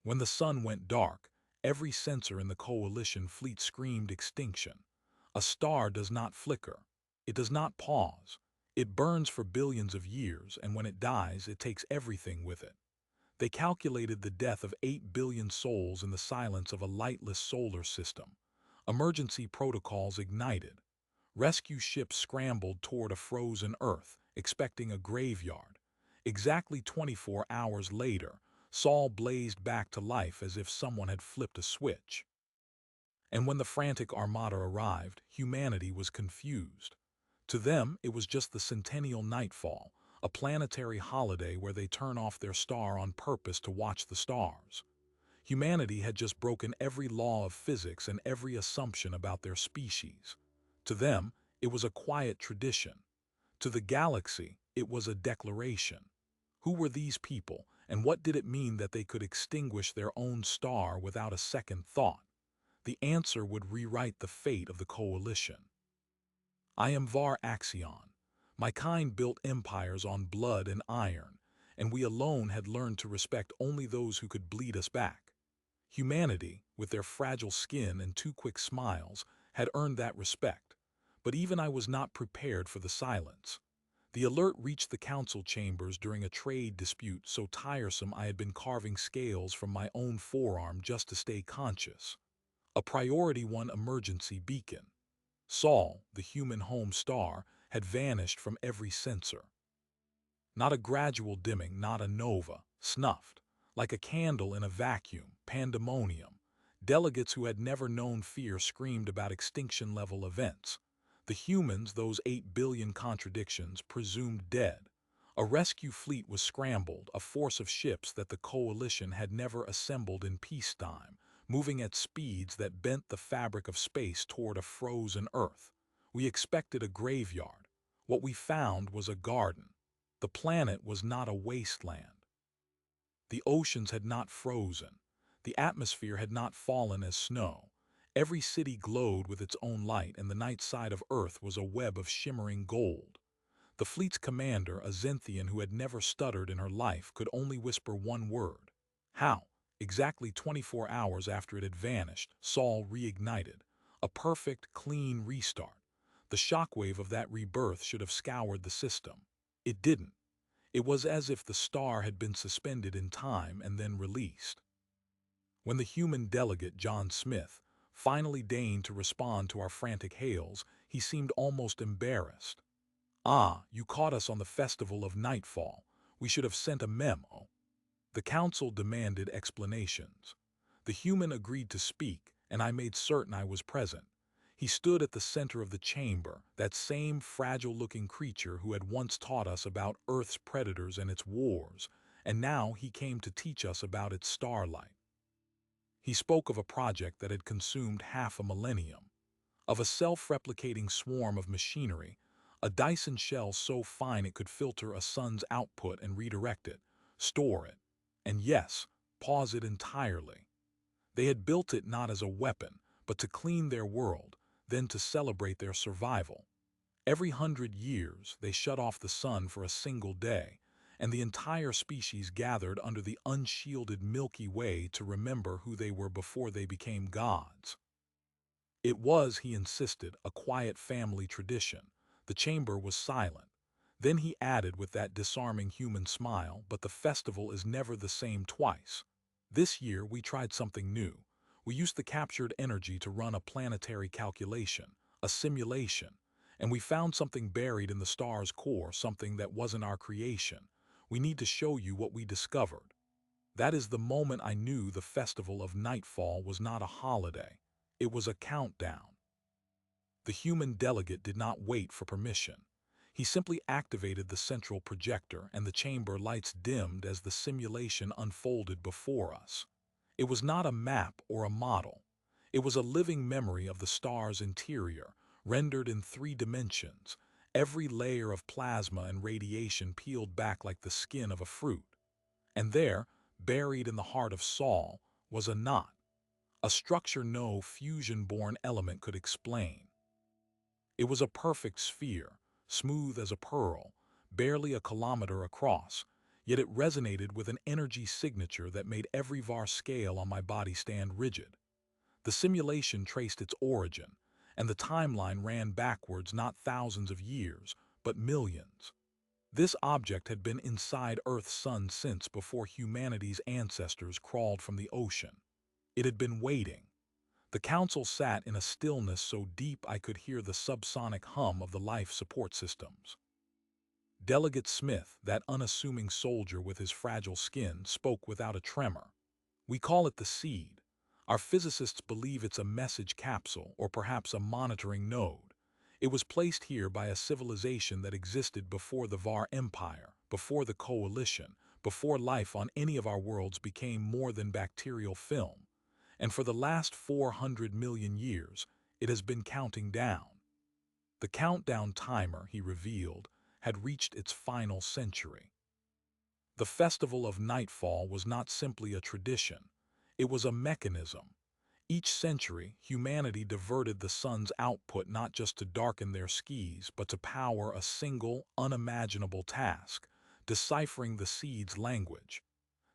When the sun went dark, every sensor in the coalition fleet screamed extinction. A star does not flicker. It does not pause. It burns for billions of years, and when it dies, it takes everything with it. They calculated the death of 8 billion souls in the silence of a lightless solar system. Emergency protocols ignited. Rescue ships scrambled toward a frozen Earth, expecting a graveyard. Exactly 24 hours later, Saul blazed back to life as if someone had flipped a switch. And when the frantic armada arrived, humanity was confused. To them, it was just the centennial nightfall, a planetary holiday where they turn off their star on purpose to watch the stars. Humanity had just broken every law of physics and every assumption about their species. To them, it was a quiet tradition. To the galaxy, it was a declaration. Who were these people, and what did it mean that they could extinguish their own star without a second thought? The answer would rewrite the fate of the coalition. I am Var Axion. My kind built empires on blood and iron, and we alone had learned to respect only those who could bleed us back. Humanity, with their fragile skin and too quick smiles, had earned that respect. But even I was not prepared for the silence. The alert reached the council chambers during a trade dispute so tiresome I had been carving scales from my own forearm just to stay conscious. A Priority 1 emergency beacon. Saul, the human home star, had vanished from every sensor. Not a gradual dimming, not a nova, snuffed. Like a candle in a vacuum, pandemonium. Delegates who had never known fear screamed about extinction-level events. The humans, those 8 billion contradictions, presumed dead. A rescue fleet was scrambled, a force of ships that the coalition had never assembled in peacetime, moving at speeds that bent the fabric of space toward a frozen Earth. We expected a graveyard. What we found was a garden. The planet was not a wasteland. The oceans had not frozen. The atmosphere had not fallen as snow. Every city glowed with its own light, and the night side of Earth was a web of shimmering gold. The fleet's commander, a Zenthian who had never stuttered in her life, could only whisper one word. How? Exactly 24 hours after it had vanished, Saul reignited. A perfect, clean restart. The shockwave of that rebirth should have scoured the system. It didn't. It was as if the star had been suspended in time and then released. When the human delegate, John Smith, finally deigned to respond to our frantic hails, he seemed almost embarrassed. "Ah, you caught us on the festival of nightfall. We should have sent a memo." The council demanded explanations. The human agreed to speak, and I made certain I was present. He stood at the center of the chamber, that same fragile-looking creature who had once taught us about Earth's predators and its wars, and now he came to teach us about its starlight. He spoke of a project that had consumed half a millennium, of a self-replicating swarm of machinery, a Dyson shell so fine it could filter a sun's output and redirect it, store it, and yes, pause it entirely. They had built it not as a weapon, but to clean their world, then to celebrate their survival. Every 100 years, they shut off the sun for a single day, and the entire species gathered under the unshielded Milky Way to remember who they were before they became gods. It was, he insisted, a quiet family tradition. The chamber was silent. Then he added with that disarming human smile, "But the festival is never the same twice. This year we tried something new. We used the captured energy to run a planetary calculation, a simulation, and we found something buried in the star's core, something that wasn't our creation. We need to show you what we discovered." That is the moment I knew the festival of nightfall was not a holiday. It was a countdown. The human delegate did not wait for permission. He simply activated the central projector, and the chamber lights dimmed as the simulation unfolded before us. It was not a map or a model. It was a living memory of the star's interior, rendered in 3 dimensions, every layer of plasma and radiation peeled back like the skin of a fruit. And there, buried in the heart of Saul, was a knot, a structure no fusion-born element could explain. It was a perfect sphere, smooth as a pearl, barely a kilometer across, yet it resonated with an energy signature that made every VAR scale on my body stand rigid. The simulation traced its origin, and the timeline ran backwards not thousands of years, but millions. This object had been inside Earth's sun since before humanity's ancestors crawled from the ocean. It had been waiting. The council sat in a stillness so deep I could hear the subsonic hum of the life support systems. Delegate Smith, that unassuming soldier with his fragile skin, spoke without a tremor. "We call it the seed. Our physicists believe it's a message capsule or perhaps a monitoring node. It was placed here by a civilization that existed before the VAR Empire, before the Coalition, before life on any of our worlds became more than bacterial film. And for the last 400 million years, it has been counting down." The countdown timer, he revealed, had reached its final century. The Festival of Nightfall was not simply a tradition. It was a mechanism. Each century, humanity diverted the sun's output not just to darken their skis, but to power a single, unimaginable task: deciphering the seed's language.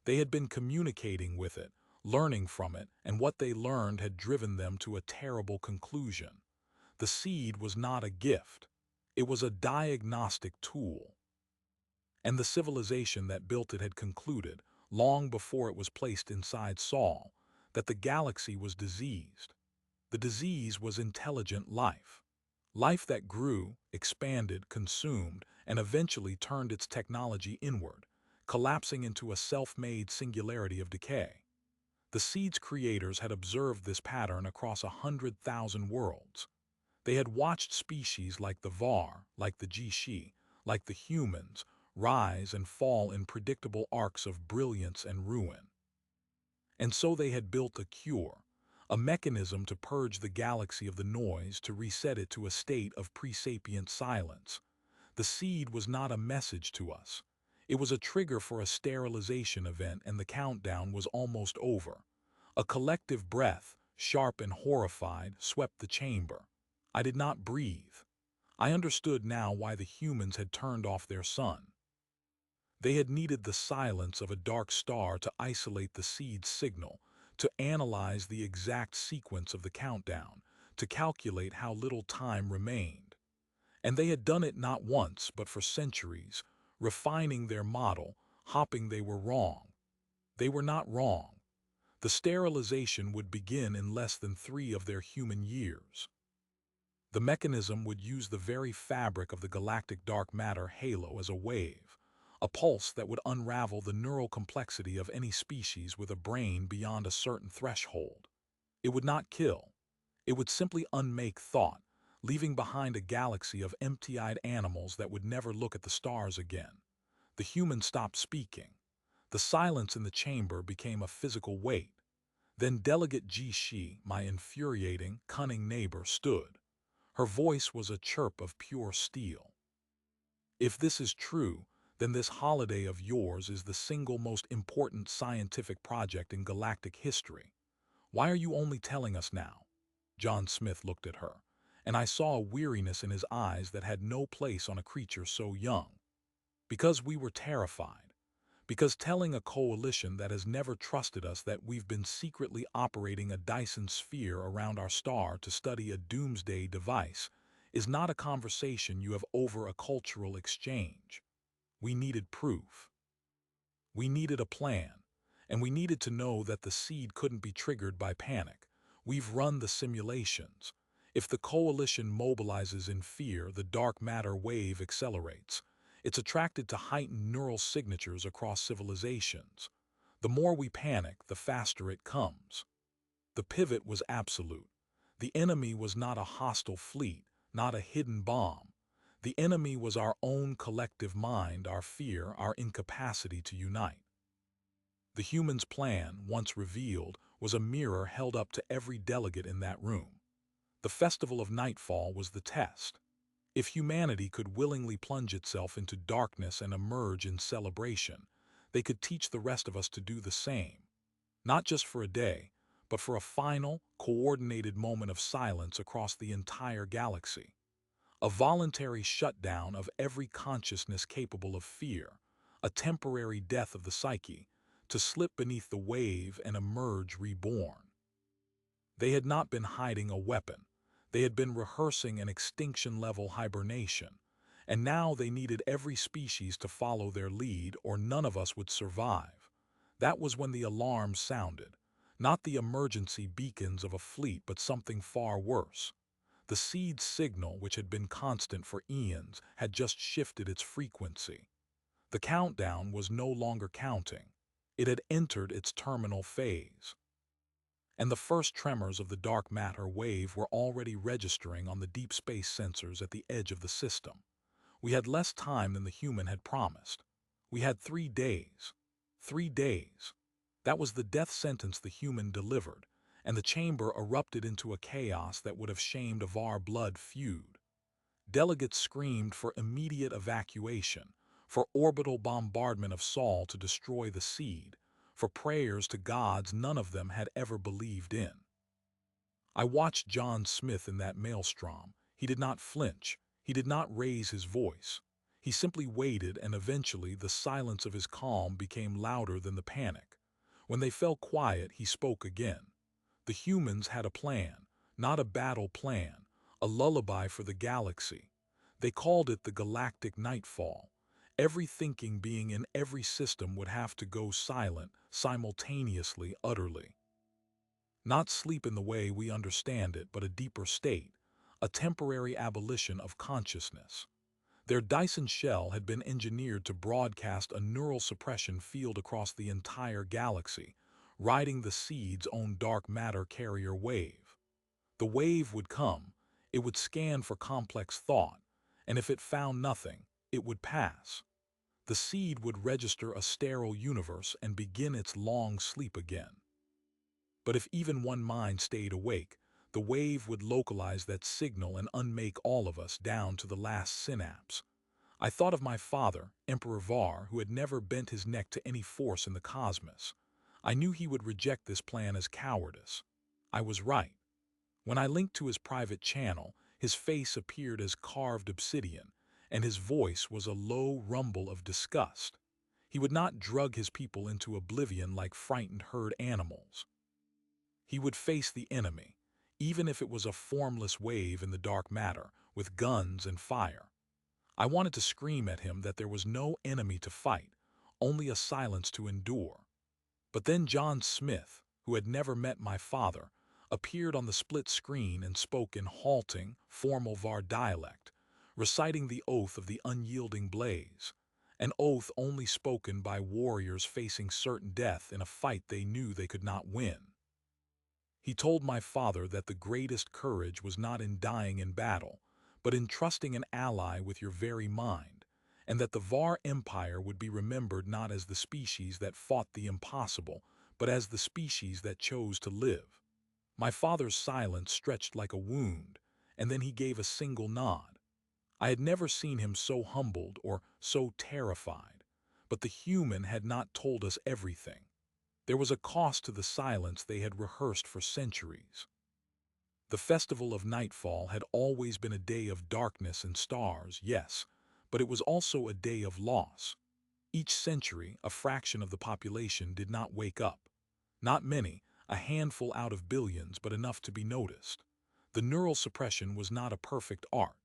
They had been communicating with it, learning from it, and what they learned had driven them to a terrible conclusion. The seed was not a gift. It was a diagnostic tool. And the civilization that built it had concluded, long before it was placed inside Saul, that the galaxy was diseased. The disease was intelligent life. Life that grew, expanded, consumed, and eventually turned its technology inward, collapsing into a self-made singularity of decay. The seed's creators had observed this pattern across 100,000 worlds. They had watched species like the VAR, like the Jishi, like the humans, rise and fall in predictable arcs of brilliance and ruin. And so they had built a cure, a mechanism to purge the galaxy of the noise, to reset it to a state of pre-sapient silence. The seed was not a message to us. It was a trigger for a sterilization event, and the countdown was almost over. A collective breath, sharp and horrified, swept the chamber. I did not breathe. I understood now why the humans had turned off their sun. They had needed the silence of a dark star to isolate the seed's signal, to analyze the exact sequence of the countdown, to calculate how little time remained. And they had done it not once, but for centuries, refining their model, hoping they were wrong. They were not wrong. The sterilization would begin in less than 3 of their human years. The mechanism would use the very fabric of the galactic dark matter halo as a wave, a pulse that would unravel the neural complexity of any species with a brain beyond a certain threshold. It would not kill. It would simply unmake thought, leaving behind a galaxy of empty-eyed animals that would never look at the stars again. The humans stopped speaking. The silence in the chamber became a physical weight. Then Delegate Jishi, my infuriating, cunning neighbor, stood. Her voice was a chirp of pure steel. "If this is true, then this holiday of yours is the single most important scientific project in galactic history. Why are you only telling us now?" John Smith looked at her, and I saw a weariness in his eyes that had no place on a creature so young. "Because we were terrified. Because telling a coalition that has never trusted us that we've been secretly operating a Dyson sphere around our star to study a doomsday device is not a conversation you have over a cultural exchange. We needed proof. We needed a plan, and we needed to know that the seed couldn't be triggered by panic. We've run the simulations. If the coalition mobilizes in fear, the dark matter wave accelerates. It's attracted to heightened neural signatures across civilizations. The more we panic, the faster it comes. The pivot was absolute. The enemy was not a hostile fleet, not a hidden bomb. The enemy was our own collective mind, our fear, our incapacity to unite. The humans' plan, once revealed, was a mirror held up to every delegate in that room. The Festival of Nightfall was the test. If humanity could willingly plunge itself into darkness and emerge in celebration, they could teach the rest of us to do the same. Not just for a day, but for a final, coordinated moment of silence across the entire galaxy. A voluntary shutdown of every consciousness capable of fear. a temporary death of the psyche, to slip beneath the wave and emerge reborn. They had not been hiding a weapon. They had been rehearsing an extinction-level hibernation, and now they needed every species to follow their lead or none of us would survive. That was when the alarm sounded, not the emergency beacons of a fleet but something far worse. The seed signal, which had been constant for eons, had just shifted its frequency. The countdown was no longer counting. It had entered its terminal phase. And the first tremors of the dark matter wave were already registering on the deep space sensors at the edge of the system. We had less time than the human had promised. We had 3 days. 3 days. That was the death sentence the human delivered, and the chamber erupted into a chaos that would have shamed a Var blood feud. Delegates screamed for immediate evacuation, for orbital bombardment of Sol to destroy the seed, for prayers to gods none of them had ever believed in. I watched John Smith in that maelstrom. He did not flinch. He did not raise his voice. He simply waited, and eventually the silence of his calm became louder than the panic. When they fell quiet, he spoke again. The humans had a plan, not a battle plan, a lullaby for the galaxy. They called it the galactic nightfall. Every thinking being in every system would have to go silent, simultaneously, utterly. Not sleep in the way we understand it, but a deeper state, a temporary abolition of consciousness. Their Dyson shell had been engineered to broadcast a neural suppression field across the entire galaxy, riding the seed's own dark matter carrier wave. The wave would come, it would scan for complex thought, and if it found nothing, it would pass. The seed would register a sterile universe and begin its long sleep again. But if even one mind stayed awake, the wave would localize that signal and unmake all of us down to the last synapse. I thought of my father, Emperor Var, who had never bent his neck to any force in the cosmos. I knew he would reject this plan as cowardice. I was right. When I linked to his private channel, his face appeared as carved obsidian, and his voice was a low rumble of disgust. He would not drug his people into oblivion like frightened herd animals. He would face the enemy, even if it was a formless wave in the dark matter, with guns and fire. I wanted to scream at him that there was no enemy to fight, only a silence to endure. But then John Smith, who had never met my father, appeared on the split screen and spoke in halting, formal Var dialect, reciting the oath of the unyielding blaze, an oath only spoken by warriors facing certain death in a fight they knew they could not win. He told my father that the greatest courage was not in dying in battle, but in trusting an ally with your very mind, and that the Var Empire would be remembered not as the species that fought the impossible, but as the species that chose to live. My father's silence stretched like a wound, and then he gave a single nod. I had never seen him so humbled or so terrified, but the human had not told us everything. There was a cost to the silence they had rehearsed for centuries. The festival of nightfall had always been a day of darkness and stars, yes, but it was also a day of loss. Each century, a fraction of the population did not wake up. Not many, a handful out of billions, but enough to be noticed. The neural suppression was not a perfect art.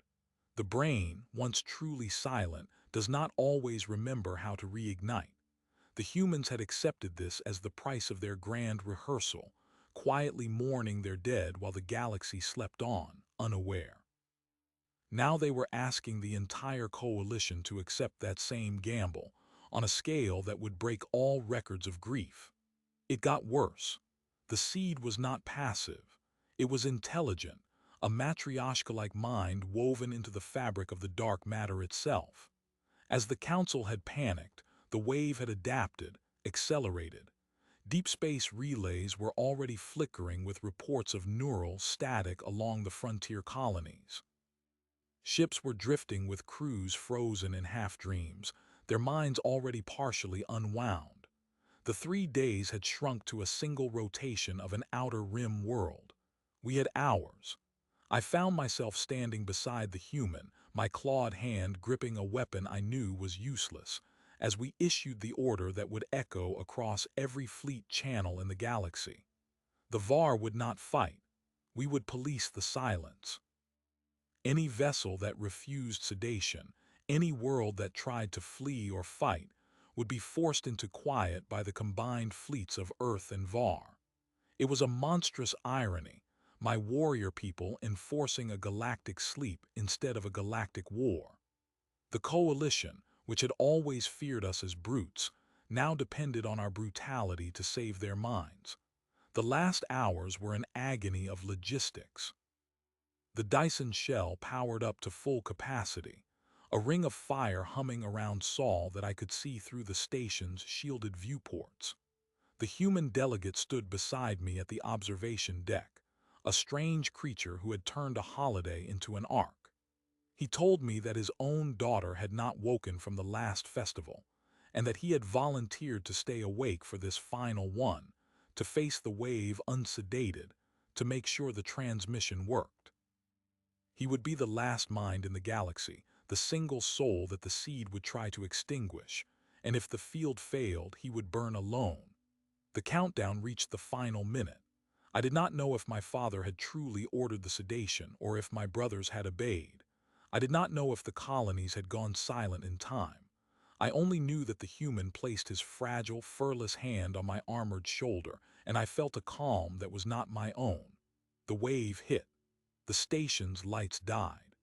The brain, once truly silent, does not always remember how to reignite. The humans had accepted this as the price of their grand rehearsal, quietly mourning their dead while the galaxy slept on, unaware. Now they were asking the entire coalition to accept that same gamble, on a scale that would break all records of grief. It got worse. The seed was not passive. It was intelligent, a matryoshka-like mind woven into the fabric of the dark matter itself. As the council had panicked, the wave had adapted, accelerated. Deep space relays were already flickering with reports of neural static along the frontier colonies. Ships were drifting with crews frozen in half-dreams, their minds already partially unwound. The 3 days had shrunk to a single rotation of an outer rim world. We had hours. I found myself standing beside the human, my clawed hand gripping a weapon I knew was useless, as we issued the order that would echo across every fleet channel in the galaxy. The VAR would not fight. We would police the silence. Any vessel that refused sedation, any world that tried to flee or fight, would be forced into quiet by the combined fleets of Earth and VAR. It was a monstrous irony, my warrior people enforcing a galactic sleep instead of a galactic war. The Coalition, which had always feared us as brutes, now depended on our brutality to save their minds. The last hours were an agony of logistics. The Dyson shell powered up to full capacity, a ring of fire humming around Saul that I could see through the station's shielded viewports. The human delegate stood beside me at the observation deck, a strange creature who had turned a holiday into an ark. He told me that his own daughter had not woken from the last festival, and that he had volunteered to stay awake for this final one, to face the wave unsedated, to make sure the transmission worked. He would be the last mind in the galaxy, the single soul that the seed would try to extinguish, and if the field failed, he would burn alone. The countdown reached the final minute. I did not know if my father had truly ordered the sedation or if my brothers had obeyed. I did not know if the colonies had gone silent in time. I only knew that the human placed his fragile, furless hand on my armored shoulder, and I felt a calm that was not my own. The wave hit. The station's lights died.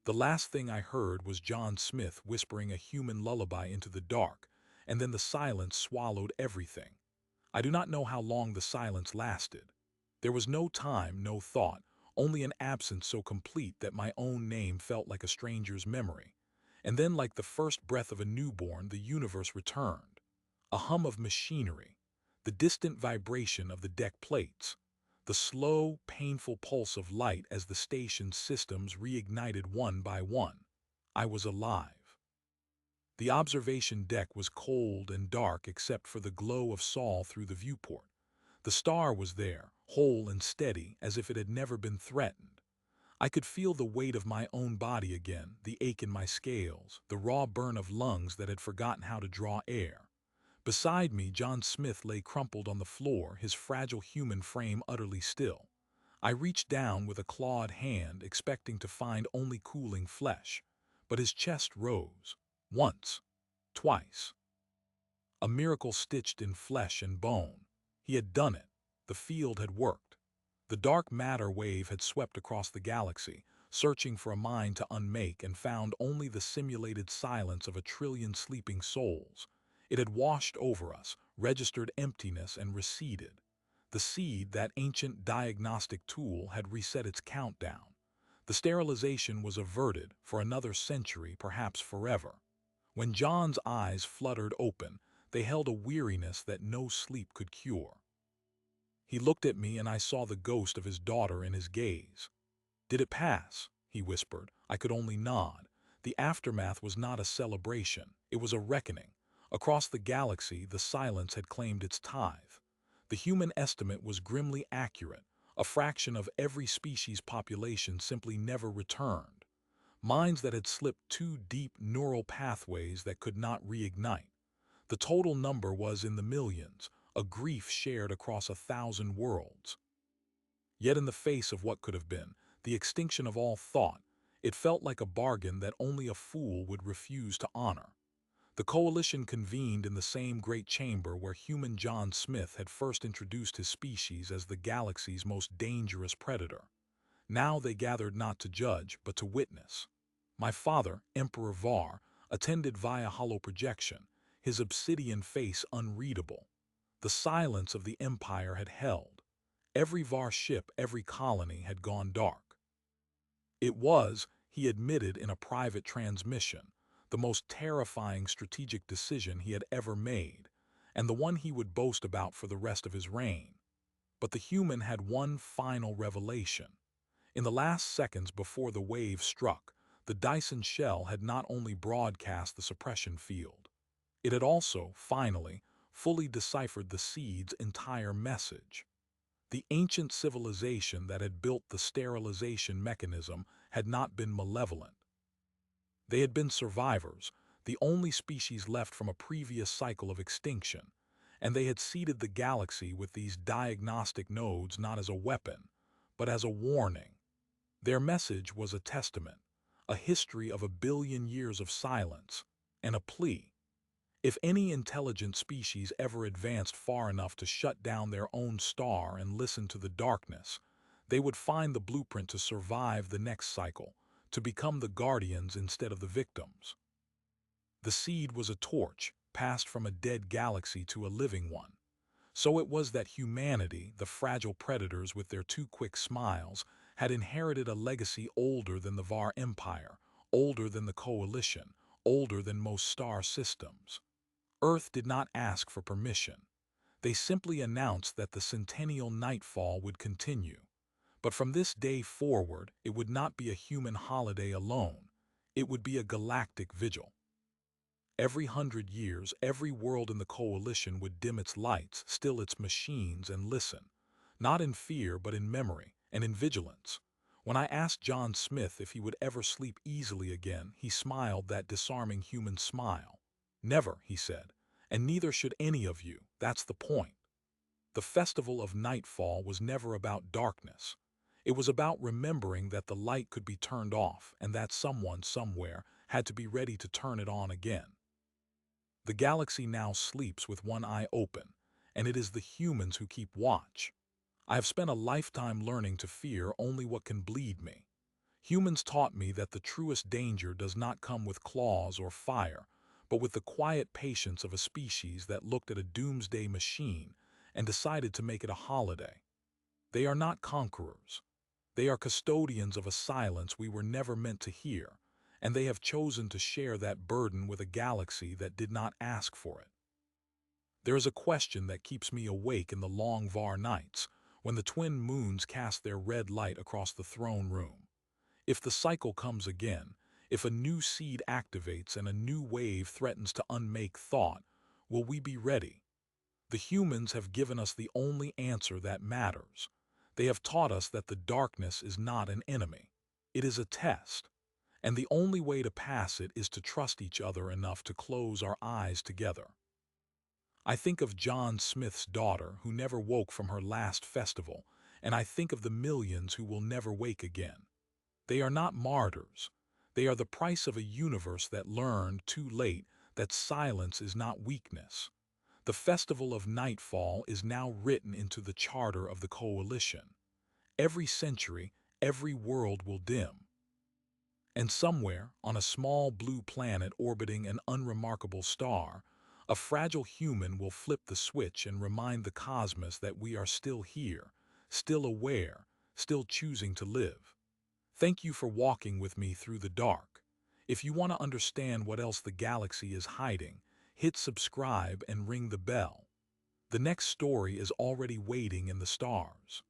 The last thing I heard was John Smith whispering a human lullaby into the dark, and then the silence swallowed everything. I do not know how long the silence lasted. There was no time, no thought, only an absence so complete that my own name felt like a stranger's memory. And then, like the first breath of a newborn, the universe returned. A hum of machinery, the distant vibration of the deck plates, the slow, painful pulse of light as the station's systems reignited one by one. I was alive. The observation deck was cold and dark except for the glow of Saul through the viewport. The star was there, whole and steady, as if it had never been threatened. I could feel the weight of my own body again, the ache in my scales, the raw burn of lungs that had forgotten how to draw air. Beside me, John Smith lay crumpled on the floor, his fragile human frame utterly still. I reached down with a clawed hand, expecting to find only cooling flesh, but his chest rose. Once. Twice. A miracle stitched in flesh and bone. He had done it. The field had worked. The dark matter wave had swept across the galaxy, searching for a mind to unmake, and found only the simulated silence of a trillion sleeping souls. It had washed over us, registered emptiness, and receded. The seed, that ancient diagnostic tool, had reset its countdown. The sterilization was averted for another century, perhaps forever. When John's eyes fluttered open, they held a weariness that no sleep could cure. He looked at me, and I saw the ghost of his daughter in his gaze. "Did it pass?" he whispered. I could only nod. The aftermath was not a celebration. It was a reckoning. Across the galaxy, the silence had claimed its tithe. The human estimate was grimly accurate. A fraction of every species' population simply never returned. Minds that had slipped too deep, neural pathways that could not reignite. The total number was in the millions, a grief shared across 1,000 worlds. Yet in the face of what could have been, the extinction of all thought, it felt like a bargain that only a fool would refuse to honor. The Coalition convened in the same great chamber where human John Smith had first introduced his species as the galaxy's most dangerous predator. Now they gathered not to judge, but to witness. My father, Emperor Var, attended via holoprojection, his obsidian face unreadable. The silence of the Empire had held. Every VAR ship, every colony had gone dark. It was, he admitted in a private transmission, the most terrifying strategic decision he had ever made, and the one he would boast about for the rest of his reign. But the human had one final revelation. In the last seconds before the wave struck, the Dyson shell had not only broadcast the suppression field. It had also, finally, fully deciphered the seed's entire message. The ancient civilization that had built the sterilization mechanism had not been malevolent. They had been survivors, the only species left from a previous cycle of extinction, and they had seeded the galaxy with these diagnostic nodes not as a weapon, but as a warning. Their message was a testament, a history of 1 billion years of silence, and a plea. If any intelligent species ever advanced far enough to shut down their own star and listen to the darkness, they would find the blueprint to survive the next cycle, to become the guardians instead of the victims. The seed was a torch, passed from a dead galaxy to a living one. So it was that humanity, the fragile predators with their too quick smiles, had inherited a legacy older than the VAR Empire, older than the Coalition, older than most star systems. Earth did not ask for permission. They simply announced that the centennial nightfall would continue. But from this day forward, it would not be a human holiday alone. It would be a galactic vigil. Every 100 years, every world in the Coalition would dim its lights, still its machines, and listen. Not in fear, but in memory, and in vigilance. When I asked John Smith if he would ever sleep easily again, he smiled that disarming human smile. "Never," he said, "and neither should any of you. That's the point." The festival of nightfall was never about darkness. It was about remembering that the light could be turned off and that someone, somewhere, had to be ready to turn it on again. The galaxy now sleeps with one eye open, and it is the humans who keep watch. I have spent a lifetime learning to fear only what can bleed me. Humans taught me that the truest danger does not come with claws or fire, but with the quiet patience of a species that looked at a doomsday machine and decided to make it a holiday. They are not conquerors. They are custodians of a silence we were never meant to hear, and they have chosen to share that burden with a galaxy that did not ask for it. There is a question that keeps me awake in the long VAR nights, when the twin moons cast their red light across the throne room. If the cycle comes again, if a new seed activates and a new wave threatens to unmake thought, will we be ready? The humans have given us the only answer that matters. They have taught us that the darkness is not an enemy. It is a test. And the only way to pass it is to trust each other enough to close our eyes together. I think of John Smith's daughter who never woke from her last festival, and I think of the millions who will never wake again. They are not martyrs. They are the price of a universe that learned, too late, that silence is not weakness. The festival of nightfall is now written into the charter of the Coalition. Every century, every world will dim. And somewhere, on a small blue planet orbiting an unremarkable star, a fragile human will flip the switch and remind the cosmos that we are still here, still aware, still choosing to live. Thank you for walking with me through the dark. If you want to understand what else the galaxy is hiding, hit subscribe and ring the bell. The next story is already waiting in the stars.